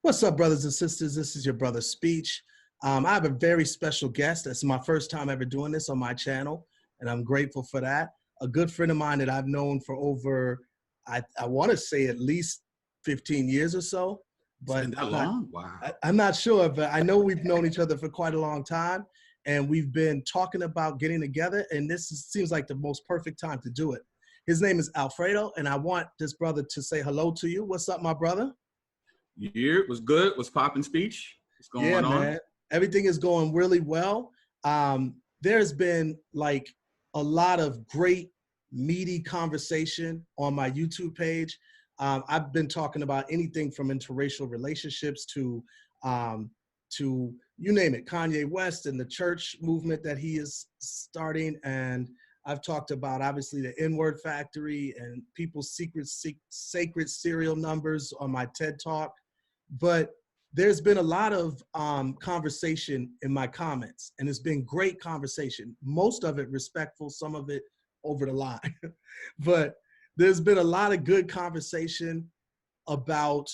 What's up, brothers and sisters? This is your brother Speech. I have a very special guest. It's my first time ever doing this on my channel, and I'm grateful for that. A good friend of mine that I've known for over, I want to say at least 15 years or so. But It's been that long? Wow. I'm not sure, but I know we've known each other for quite a long time, and we've been talking about getting together, and seems like the most perfect time to do it. His name is Alfredo, and I want this brother to say hello to you. What's up, my brother? Year was good. Was popping Speech? What's going on? Man. Everything is going really well. There's been like a lot of great meaty conversation on my YouTube page. I've been talking about anything from interracial relationships to you name it, Kanye West and the church movement that he is starting. And I've talked about obviously the N-word factory and people's sacred serial numbers on my TED Talk. But there's been a lot of conversation in my comments, and it's been great conversation. Most of it respectful, some of it over the line. But there's been a lot of good conversation about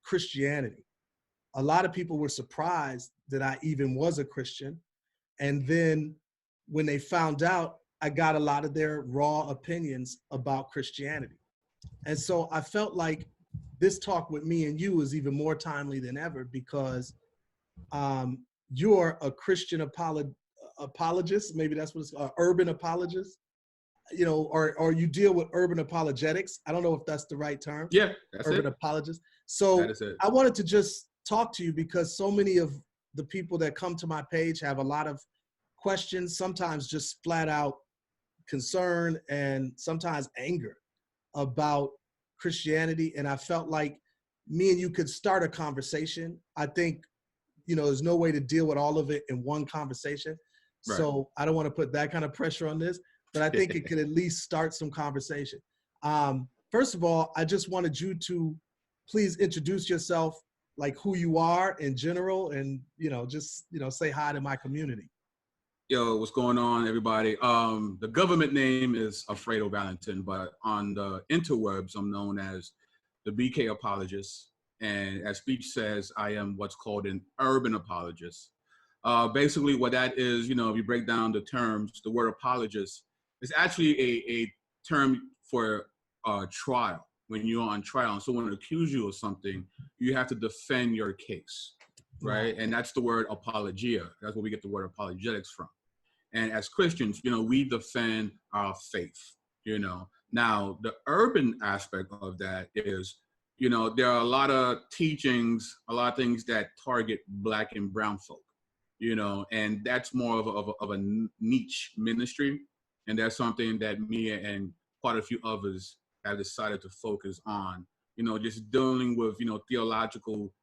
Christianity. A lot of people were surprised that I even was a Christian. And then when they found out, I got a lot of their raw opinions about Christianity. And so I felt like this talk with me and you is even more timely than ever because you're a Christian apologist, maybe that's what it's urban apologist, you know, or you deal with urban apologetics. I don't know if that's the right term. Yeah, that's urban it. apologist. So that is it. I wanted to just talk to you because so many of the people that come to my page have a lot of questions, sometimes just flat out concern and sometimes anger about Christianity. And I felt like me and you could start a conversation. I think, you know, there's no way to deal with all of it in one conversation. Right. So I don't want to put that kind of pressure on this, but I think it could at least start some conversation. First of all, I just wanted you to please introduce yourself, like who you are in general, and, you know, just, you know, say hi to my community. Yo, what's going on, everybody? The government name is Alfredo Valentin, but on the interwebs, I'm known as the BK Apologist. And as Speech says, I am what's called an urban apologist. Basically, what that is, you know, if you break down the terms, the word apologist is actually a term for trial. When you're on trial and someone accuses you of something, you have to defend your case, right? And that's the word apologia. That's where we get the word apologetics from. And as Christians, you know, we defend our faith, you know. Now, the urban aspect of that is, you know, there are a lot of teachings, a lot of things that target Black and brown folk, you know, and that's more of a niche ministry. And that's something that me and quite a few others have decided to focus on, you know, just dealing with, you know, theological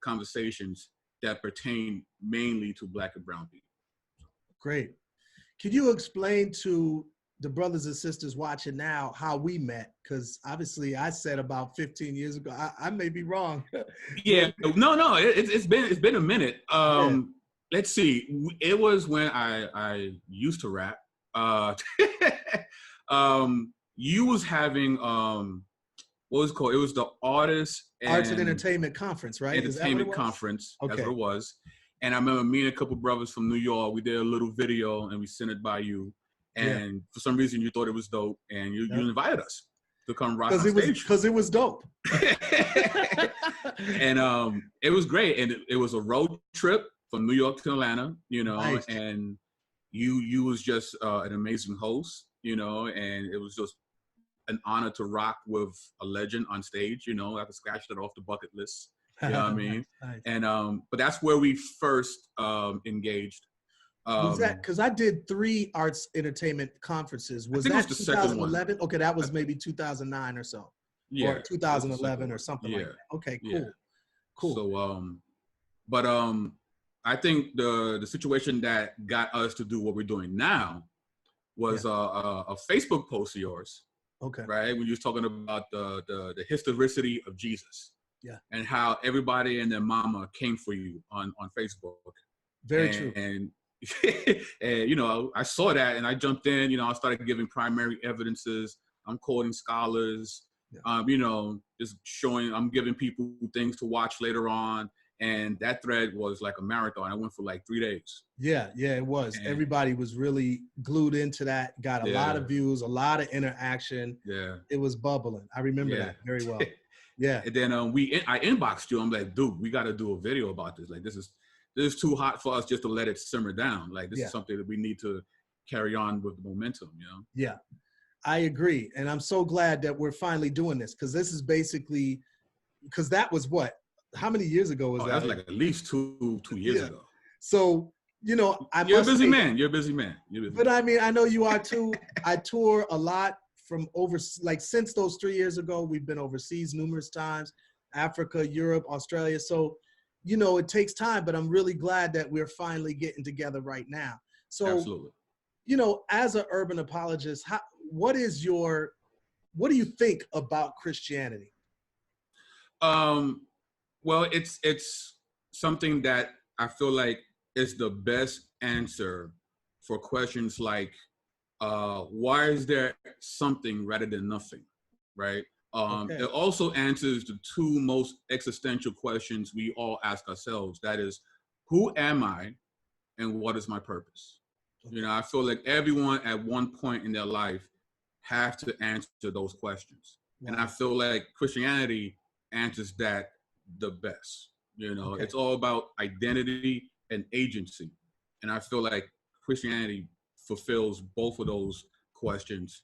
conversations that pertain mainly to Black and brown people. Great. Can you explain to the brothers and sisters watching now how we met? Because obviously I said about 15 years ago. I may be wrong. Yeah, no, it's been a minute. Let's see. It was when I used to rap. You was having what was it called? It was the Arts and Entertainment Conference, right? Entertainment Conference. Okay. That's what it was. And I remember me and a couple brothers from New York, we did a little video and we sent it by you. And for some reason you thought it was dope and you invited us to come rock on stage. Because it was dope. And it was great. And it was a road trip from New York to Atlanta, you know, nice. And you was just an amazing host, you know, and it was just an honor to rock with a legend on stage, you know. I could scratch that off the bucket list. You know what I mean? Nice. And but that's where we first engaged. Was that because I did 3 arts entertainment conferences? Was that 2011? Okay, that was maybe 2009 or so. Yeah. Or 2011 or something like that. Okay, cool. Yeah. Cool. So but I think the situation that got us to do what we're doing now was a Facebook post of yours. Okay. Right? When you was talking about the historicity of Jesus. Yeah. And how everybody and their mama came for you on Facebook. Very true. And and you know, I saw that and I jumped in, you know, I started giving primary evidences. I'm quoting scholars, Yeah. You know, just showing, I'm giving people things to watch later on. And that thread was like a marathon. I went for like 3 days. Yeah, yeah, it was. And Everybody was really glued into that, got a lot yeah, of views, a lot of interaction. yeah, It was bubbling. I remember yeah. that very well. Yeah. And then I inboxed you. I'm like, dude, we got to do a video about this. Like, this is too hot for us just to let it simmer down. Like, this Yeah. is something that we need to carry on with the momentum, you know? Yeah. I agree. And I'm so glad that we're finally doing this, because this is basically, because that was what? How many years ago was Oh, that? that's like at least two years Yeah. ago. So, you know, I You're a must busy say, man. You're a busy man. You're a busy but man. I mean, I know you are too. I tour a lot from like since those 3 years ago, we've been overseas numerous times, Africa, Europe, Australia. So, you know, it takes time, but I'm really glad that we're finally getting together right now. So, Absolutely. you know, as an urban apologist, what do you think about Christianity? Well, it's something that I feel like is the best answer for questions like, why is there something rather than nothing, right? Okay. It also answers the two most existential questions we all ask ourselves. That is, who am I, and what is my purpose? You know, I feel like everyone at one point in their life have to answer those questions. Wow. And I feel like Christianity answers that the best. You know, Okay. it's all about identity and agency. And I feel like Christianity fulfills both of those questions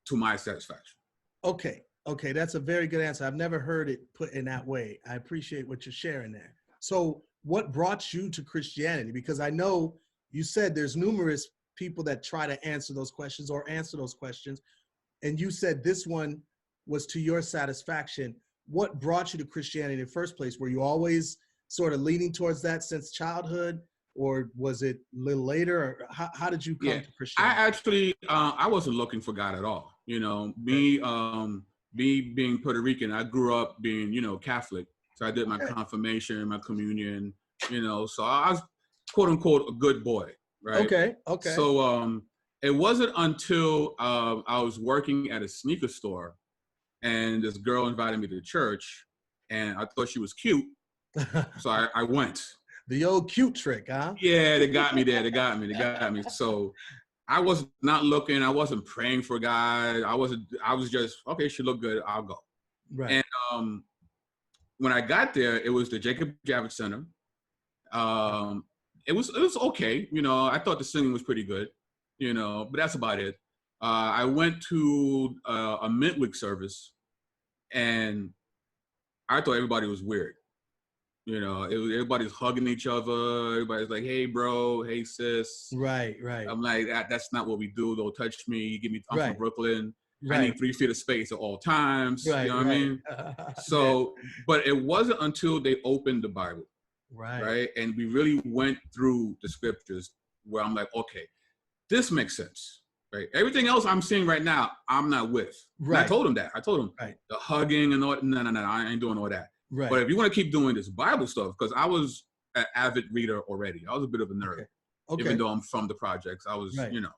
to my satisfaction. Okay. Okay. That's a very good answer. I've never heard it put in that way. I appreciate what you're sharing there. So, what brought you to Christianity? Because I know you said there's numerous people that try to answer those questions or answer those questions. And you said this one was to your satisfaction. What brought you to Christianity in the first place? Were you always sort of leaning towards that since childhood, or was it a little later? Or how did you Yeah, come to I Christianity? actually I wasn't looking for God at all. You know, Okay. me being Puerto Rican, I grew up being, you know, Catholic. So I did my Okay. confirmation, my communion, you know, so I was quote unquote a good boy, right? Okay. Okay. So it wasn't until I was working at a sneaker store and this girl invited me to church and I thought she was cute. So I went. The old cute trick, huh? Yeah, they got me there. They got me. They got me. So I was not looking. I wasn't praying for God. I wasn't. I was just okay. She looked good. I'll go. Right. And when I got there, it was the Jacob Javits Center. Um, it was okay. You know, I thought the singing was pretty good. You know, but that's about it. I went to a midweek service, and I thought everybody was weird. You know, everybody's hugging each other. Everybody's like, "Hey, bro. Hey, sis." Right. Right. I'm like, that's not what we do. Don't touch me. Give me. I'm from Right. Brooklyn. I Right. need 3 feet of space at all times. You Right. know what I Right. mean? Yeah. So, but it wasn't until they opened the Bible, Right. right, and we really went through the scriptures where I'm like, okay, this makes sense, right? Everything else I'm seeing right now, I'm not with. And I Right. told him that. I told him Right. the hugging and all. No, no, no. I ain't doing all that. But Right. if you want to keep doing this Bible stuff, because I was an avid reader already, I was a bit of a nerd. Okay. Even Okay. though I'm from the projects, I was, Right. you know.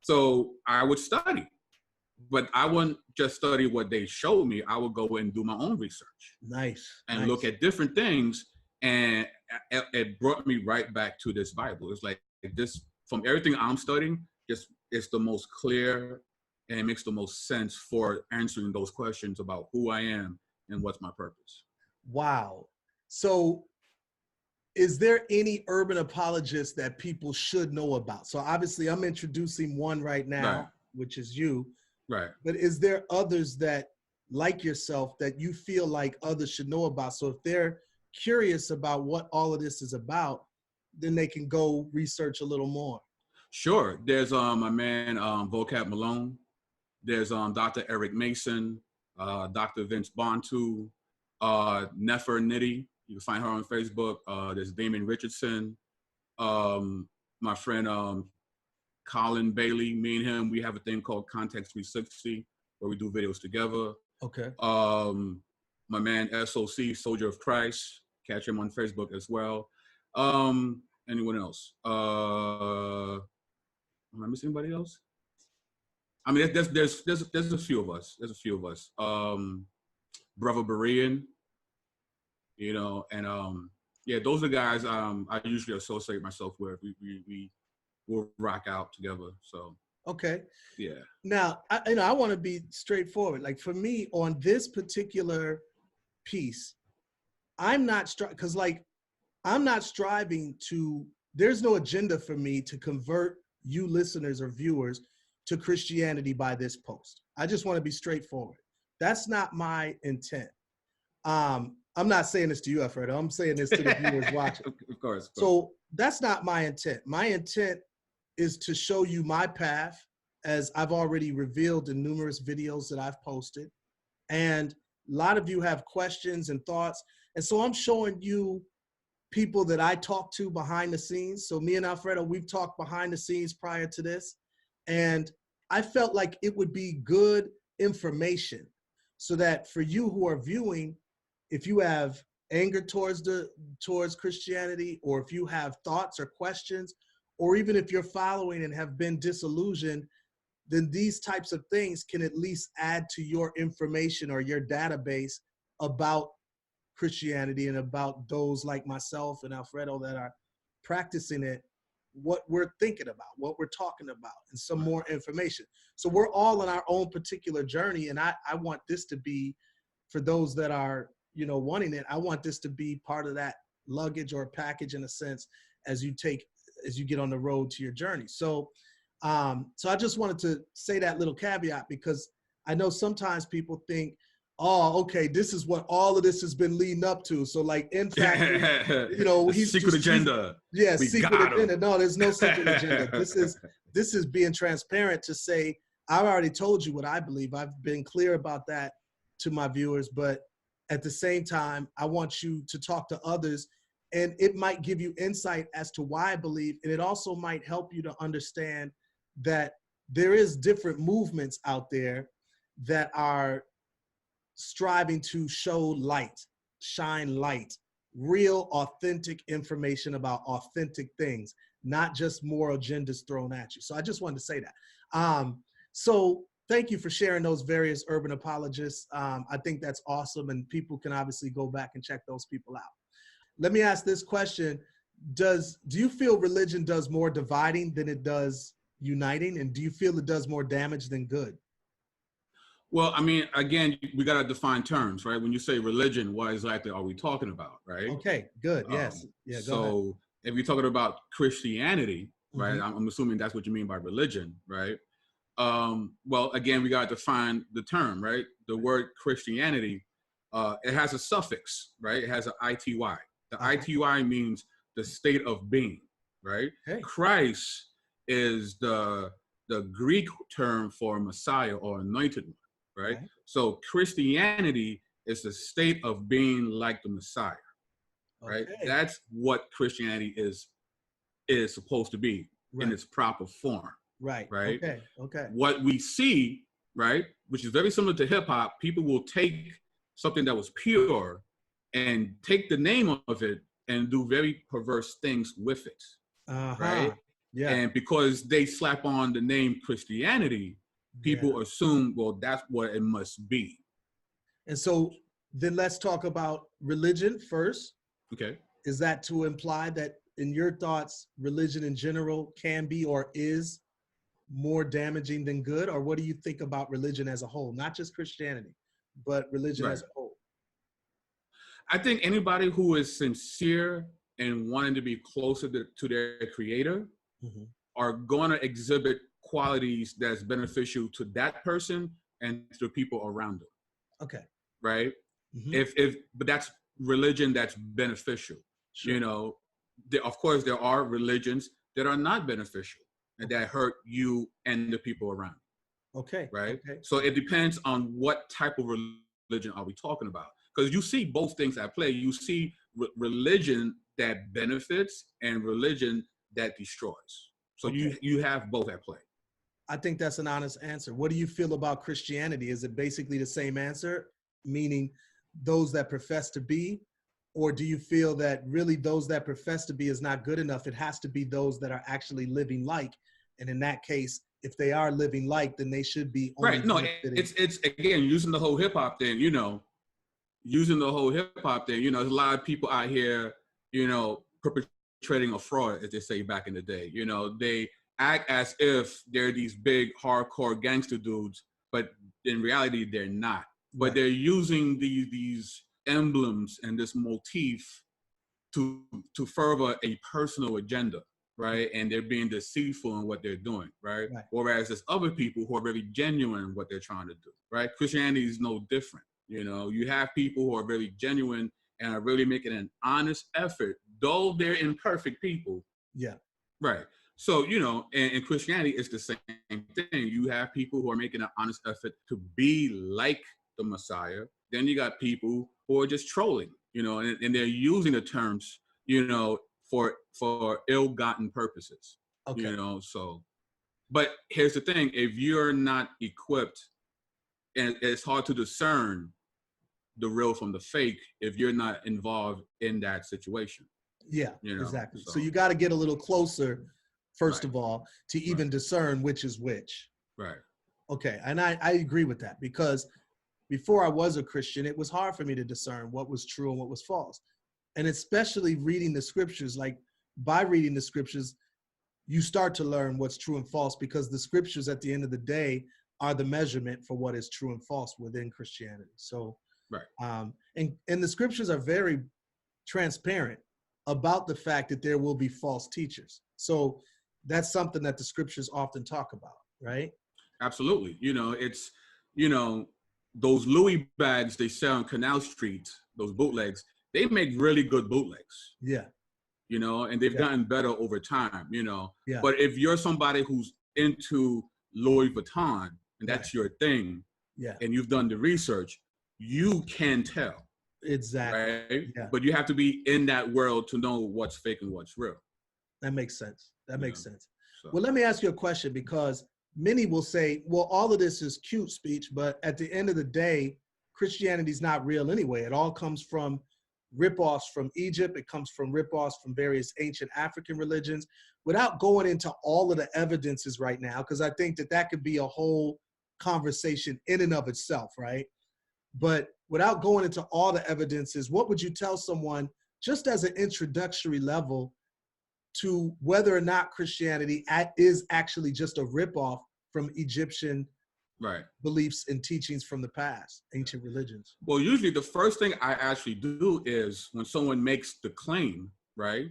So I would study, but I wouldn't just study what they showed me. I would go and do my own research Nice. and look Nice. at different things. And it brought me right back to this Bible. It's like this, from everything I'm studying, just it's the most clear and it makes the most sense for answering those questions about who I am and what's my purpose. Wow. So, is there any urban apologists that people should know about? So obviously I'm introducing one right Right, now, which is you, right. but is there others that, like yourself, that you feel like others should know about? So if they're curious about what all of this is about, then they can go research a little more. Sure. There's my man Vocab Malone. There's Dr. Eric Mason, Dr. Vince Bontu, Nefer Nitty. You can find her on Facebook. There's Damon Richardson. My friend Colin Bailey. Me and him, we have a thing called Context 360 where we do videos together. Okay. My man SOC, Soldier of Christ. Catch him on Facebook as well. Anyone else? Am I missing anybody else? I mean, there's a few of us. There's a few of us. Brother Berean, you know, and yeah, those are the guys I usually associate myself with. We will rock out together. So Okay. yeah. Now, I want to be straightforward. Like for me, on this particular piece, I'm not because like I'm not striving to. There's no agenda for me to convert you listeners or viewers to Christianity by this post. I just want to be straightforward. That's not my intent. I'm not saying this to you, Alfredo. I'm saying this to the viewers watching. Of course. So that's not my intent. My intent is to show you my path, as I've already revealed in numerous videos that I've posted. And a lot of you have questions and thoughts. And so I'm showing you people that I talk to behind the scenes. So me and Alfredo, we've talked behind the scenes prior to this. And I felt like it would be good information so that for you who are viewing, if you have anger towards Christianity, or if you have thoughts or questions, or even if you're following and have been disillusioned, then these types of things can at least add to your information or your database about Christianity and about those like myself and Alfredo that are practicing it, what we're thinking about, what we're talking about, and some more information. So we're all on our own particular journey, and I want this to be, for those that are, you know, wanting it, I want this to be part of that luggage or package in a sense as you get on the road to your journey. So so I just wanted to say that little caveat, because I know sometimes people think, oh, okay, this is what all of this has been leading up to. So like, in fact, you know, he's secret agenda. Yeah, secret agenda. No, there's no secret agenda. This is being transparent to say, I've already told you what I believe. I've been clear about that to my viewers, but at the same time, I want you to talk to others, and it might give you insight as to why I believe, and it also might help you to understand that there is different movements out there that are striving to show light, shine light, real, authentic information about authentic things, not just moral agendas thrown at you. So I just wanted to say that. So thank you for sharing those various urban apologists. I think that's awesome, and people can obviously go back and check those people out. Let me ask this question. Do you feel religion does more dividing than it does uniting? And do you feel it does more damage than good? Well, I mean, again, we got to define terms, right? When you say religion, what exactly are we talking about, right? Okay, good. Yes. Yeah. So if you're talking about Christianity, right, I'm assuming that's what you mean by religion, right? Well, again, we got to define the term, right? The word Christianity, it has a suffix, right? It has an ity. The ity means the state of being, right? Hey. Christ is the Greek term for Messiah or anointed one, right? So Christianity is the state of being like the Messiah, right? That's what Christianity is supposed to be in its proper form. Right. Okay. What we see, right, which is very similar to hip hop, people will take something that was pure and take the name of it and do very perverse things with it. Right? Yeah. And because they slap on the name Christianity, people assume, well, that's what it must be. And so then let's talk about religion first. Okay. Is that to imply that, in your thoughts, religion in general can be or is more damaging than good? Or what do you think about religion as a whole? Not just Christianity, but religion as a whole. I think anybody who is sincere and wanting to be closer to their creator are going to exhibit qualities that's beneficial to that person and to the people around them. Okay. Right? But that's religion that's beneficial. Sure. You know, of course, there are religions that are not beneficial and that hurt you and the people around. Okay. Right? Okay. So it depends on what type of religion are we talking about. Because you see both things at play. You see religion that benefits and religion that destroys. So you have both at play. I think that's an honest answer. What do you feel about Christianity? Is it basically the same answer, meaning those that profess to be? Or do you feel that really those that profess to be is not good enough? It has to be those that are actually living like, and in that case, Right. they are living like, then they should be only Right. No, benefiting. it's again using the whole hip hop thing. Using the whole hip hop thing. There's a lot of people out here, perpetrating a fraud, as they say back in the day. They act as if they're these big hardcore gangster dudes, but in reality they're not. But Right. they're using these emblems and this motif to further a personal agenda, right? And they're being deceitful in what they're doing, right? Right. Whereas there's other people who are very genuine in what they're trying to do, right? Christianity is no different. You have people who are very genuine and are really making an honest effort, though they're imperfect people. Yeah. Right. So, in Christianity, it's the same thing. You have people who are making an honest effort to be like the Messiah. Then you got people who are just trolling, and they're using the terms, for ill-gotten purposes. Okay. So, but here's the thing: if you're not equipped, and it's hard to discern the real from the fake if you're not involved in that situation. Yeah, exactly. So So you got to get a little closer, first Right. of all, to even discern which is which. Right. Okay. And I agree with that, because before I was a Christian, it was hard for me to discern what was true and what was false. And especially reading the scriptures, like by reading the scriptures, you start to learn what's true and false, because the scriptures at the end of the day are the measurement for what is true and false within Christianity. So, Right. And the scriptures are very transparent about the fact that there will be false teachers. So that's something that the scriptures often talk about, right? Absolutely. It's, those Louis bags they sell on Canal Street, those bootlegs, they make really good bootlegs. Yeah. And they've gotten better over time, Yeah. But if you're somebody who's into Louis Vuitton and that's your thing, yeah, and you've done the research, you can tell. exactly. Right. Yeah. But you have to be in that world to know what's fake and what's real. That makes sense. That makes sense. So. Well, let me ask you a question, because many will say, well, all of this is cute speech, but at the end of the day, Christianity is not real anyway. It all comes from ripoffs from Egypt. It comes from ripoffs from various ancient African religions. Without going into all of the evidences right now, because I think that could be a whole conversation in and of itself, right? But without going into all the evidences, what would you tell someone just as an introductory level to whether or not Christianity is actually just a ripoff from Egyptian beliefs and teachings from the past, ancient religions? Well, usually the first thing I actually do is when someone makes the claim, right?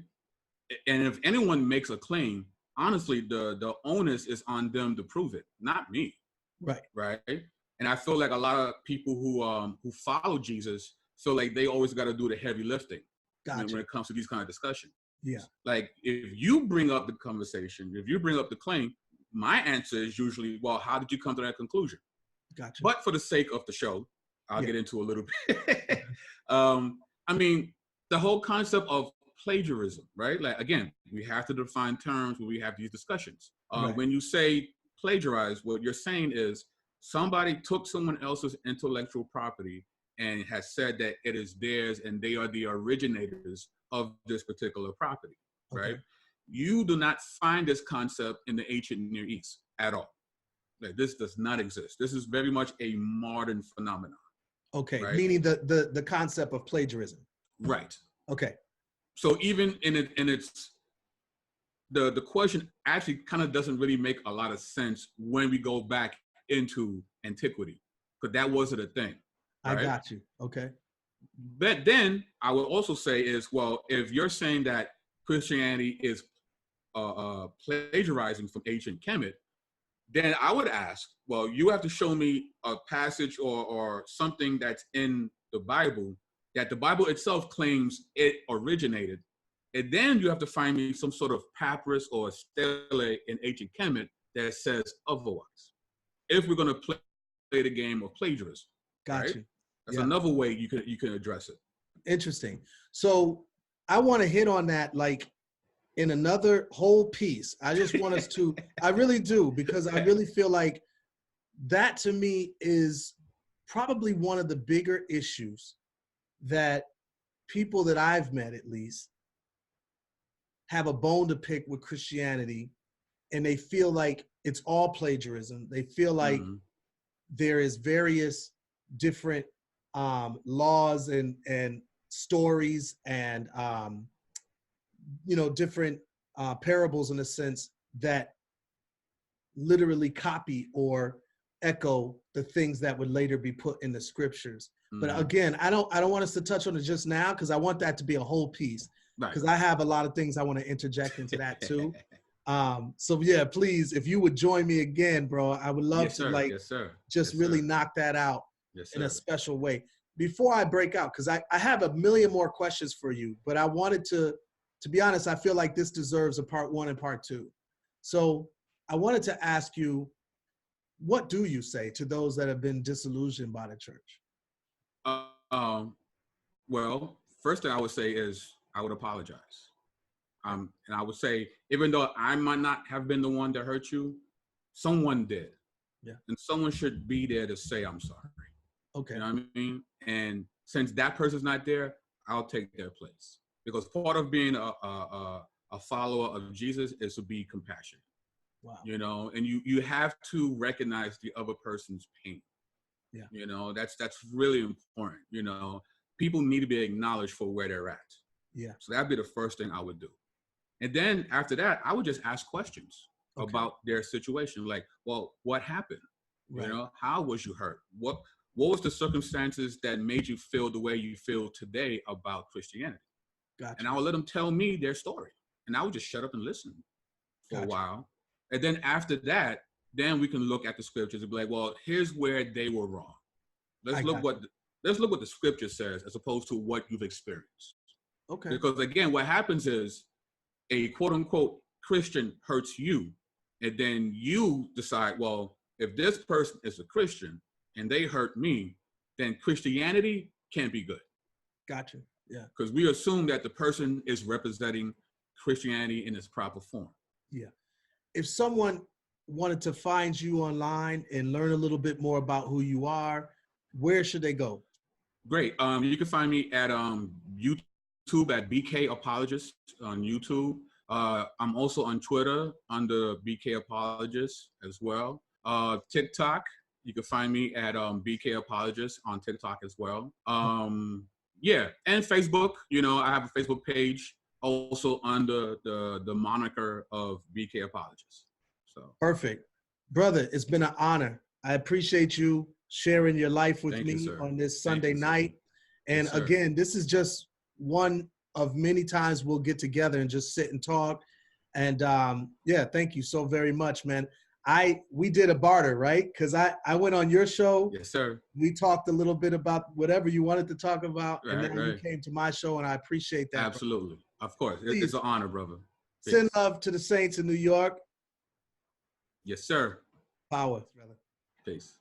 And if anyone makes a claim, honestly, the onus is on them to prove it, not me. Right. Right. And I feel like a lot of people who follow Jesus feel like they always got to do the heavy lifting when it comes to these kind of discussions. Yeah. Like if you bring up the conversation, if you bring up the claim, my answer is usually, well, how did you come to that conclusion? Gotcha. But for the sake of the show, I'll get into a little bit. I mean, the whole concept of plagiarism, right? Like, again, we have to define terms when we have these discussions. When you say plagiarize, what you're saying is somebody took someone else's intellectual property and has said that it is theirs and they are the originators of this particular property, right? You do not find this concept in the ancient Near East at all. Like, this does not exist. This is very much a modern phenomenon. Okay, right? Meaning the concept of plagiarism. Right. Okay. So even in its the question actually kind of doesn't really make a lot of sense when we go back into antiquity, because that wasn't a thing. Right? I got you. Okay. But then I would also say is, well, if you're saying that Christianity is plagiarizing from ancient Kemet, then I would ask, well, you have to show me a passage or something that's in the Bible that the Bible itself claims it originated. And then you have to find me some sort of papyrus or stele in ancient Kemet that says otherwise, if we're going to play the game of plagiarism. Got you. That's another way you can address it. Interesting. So I want to hit on that like in another whole piece. I just want us to, I really do, because I really feel like that to me is probably one of the bigger issues that people that I've met at least have a bone to pick with Christianity and they feel like it's all plagiarism. They feel like there is various different laws and stories and different parables in a sense that literally copy or echo the things that would later be put in the scriptures. But again, I don't want us to touch on it just now because I want that to be a whole piece. Because I have a lot of things I want to interject into that too. So yeah, please, if you would join me again, bro, I would love to just really knock that out in a special way. Before I break out, because I have a million more questions for you, but I wanted to be honest, I feel like this deserves a part 1 and part 2. So I wanted to ask you, what do you say to those that have been disillusioned by the church? Well, first thing I would say is I would apologize. And I would say, even though I might not have been the one that hurt you, someone did. Yeah. And someone should be there to say, I'm sorry. Okay. You know what I mean? And since that person's not there, I'll take their place. Because part of being a follower of Jesus is to be compassionate. Wow. You know, and you have to recognize the other person's pain. Yeah. You know, that's really important. You know, people need to be acknowledged for where they're at. Yeah. So that'd be the first thing I would do. And then after that, I would just ask questions about their situation. Like, well, what happened? Right. You know, how was you hurt? What was the circumstances that made you feel the way you feel today about Christianity? Gotcha. And I would let them tell me their story. And I would just shut up and listen for a while. And then after that, then we can look at the scriptures and be like, well, here's where they were wrong. Let's look what the scripture says as opposed to what you've experienced. Okay. Because again, what happens is a quote unquote Christian hurts you. And then you decide, well, if this person is a Christian and they hurt me, then Christianity can't be good. Gotcha. Yeah. Because we assume that the person is representing Christianity in its proper form. Yeah. If someone wanted to find you online and learn a little bit more about who you are, where should they go? Great. You can find me at YouTube at BK Apologist on YouTube. I'm also on Twitter under BK Apologist as well. TikTok, you can find me at BK Apologist on TikTok as well. Yeah, and Facebook. You know, I have a Facebook page also under the moniker of BK Apologist. So perfect, brother. It's been an honor. I appreciate you sharing your life with me on this Sunday night. And again, this is just one of many times we'll get together and just sit and talk. And yeah, thank you so very much, man. We did a barter, right? Because I went on your show. Yes, sir. We talked a little bit about whatever you wanted to talk about, and then you came to my show, and I appreciate that. Absolutely, of course. It's an honor, brother. Peace. Send love to the Saints in New York. Yes, sir. Power, brother. Peace.